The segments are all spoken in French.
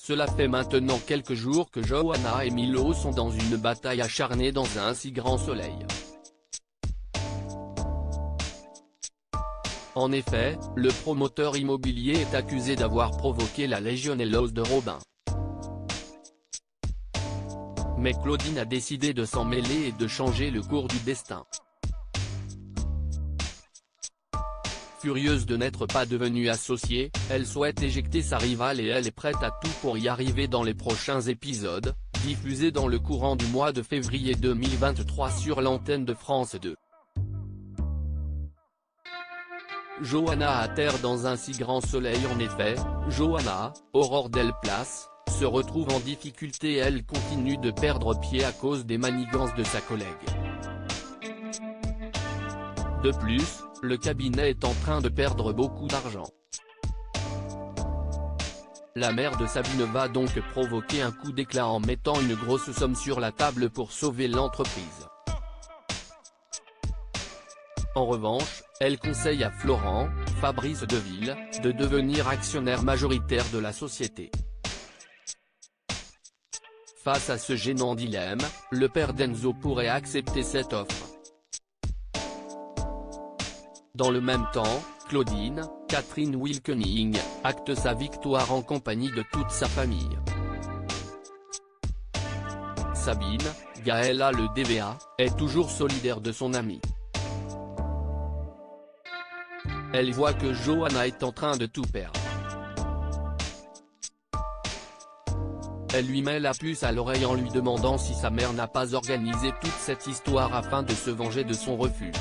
Cela fait maintenant quelques jours que Johanna et Milo sont dans une bataille acharnée dans un si grand soleil. En effet, le promoteur immobilier est accusé d'avoir provoqué la légionellose de Robin. Mais Claudine a décidé de s'en mêler et de changer le cours du destin. Furieuse de n'être pas devenue associée, elle souhaite éjecter sa rivale et elle est prête à tout pour y arriver dans les prochains épisodes, diffusés dans le courant du mois de février 2023 sur l'antenne de France 2. Johanna atterre dans un si grand soleil. En effet, Johanna, Aurore Del Place, se retrouve en difficulté et elle continue de perdre pied à cause des manigances de sa collègue. De plus, le cabinet est en train de perdre beaucoup d'argent. La mère de Sabine va donc provoquer un coup d'éclat en mettant une grosse somme sur la table pour sauver l'entreprise. En revanche, elle conseille à Florent, Fabrice Deville, de devenir actionnaire majoritaire de la société. Face à ce gênant dilemme, le père d'Enzo pourrait accepter cette offre. Dans le même temps, Claudine, Catherine Wilkening, acte sa victoire en compagnie de toute sa famille. Sabine, Gaëlla le DVA, est toujours solidaire de son amie. Elle voit que Johanna est en train de tout perdre. Elle lui met la puce à l'oreille en lui demandant si sa mère n'a pas organisé toute cette histoire afin de se venger de son refus.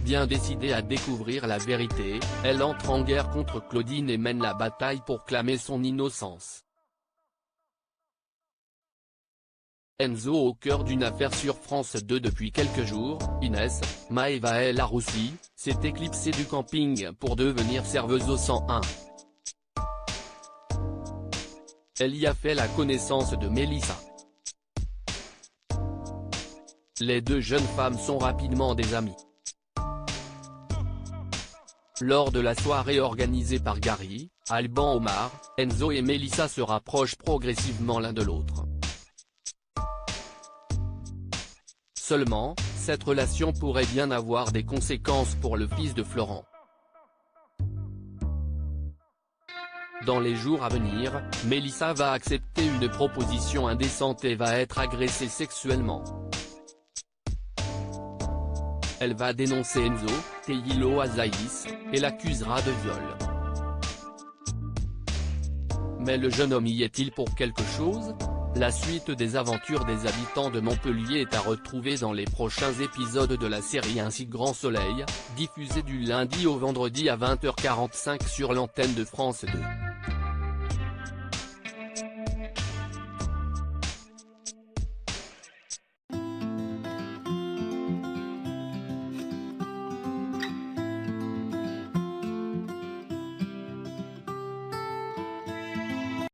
Bien décidée à découvrir la vérité, elle entre en guerre contre Claudine et mène la bataille pour clamer son innocence. Enzo au cœur d'une affaire sur France 2 depuis quelques jours, Inès, Maëva El Aroussi, s'est éclipsée du camping pour devenir serveuse au 101. Elle y a fait la connaissance de Mélissa. Les deux jeunes femmes sont rapidement des amies. Lors de la soirée organisée par Gary, Alban Omar, Enzo et Mélissa se rapprochent progressivement l'un de l'autre. Seulement, cette relation pourrait bien avoir des conséquences pour le fils de Florent. Dans les jours à venir, Mélissa va accepter une proposition indécente et va être agressée sexuellement. Elle va dénoncer Enzo, Teilo Azaïs, et l'accusera de viol. Mais le jeune homme y est-il pour quelque chose? La suite des aventures des habitants de Montpellier est à retrouver dans les prochains épisodes de la série Un si grand soleil, diffusée du lundi au vendredi à 20h45 sur l'antenne de France 2.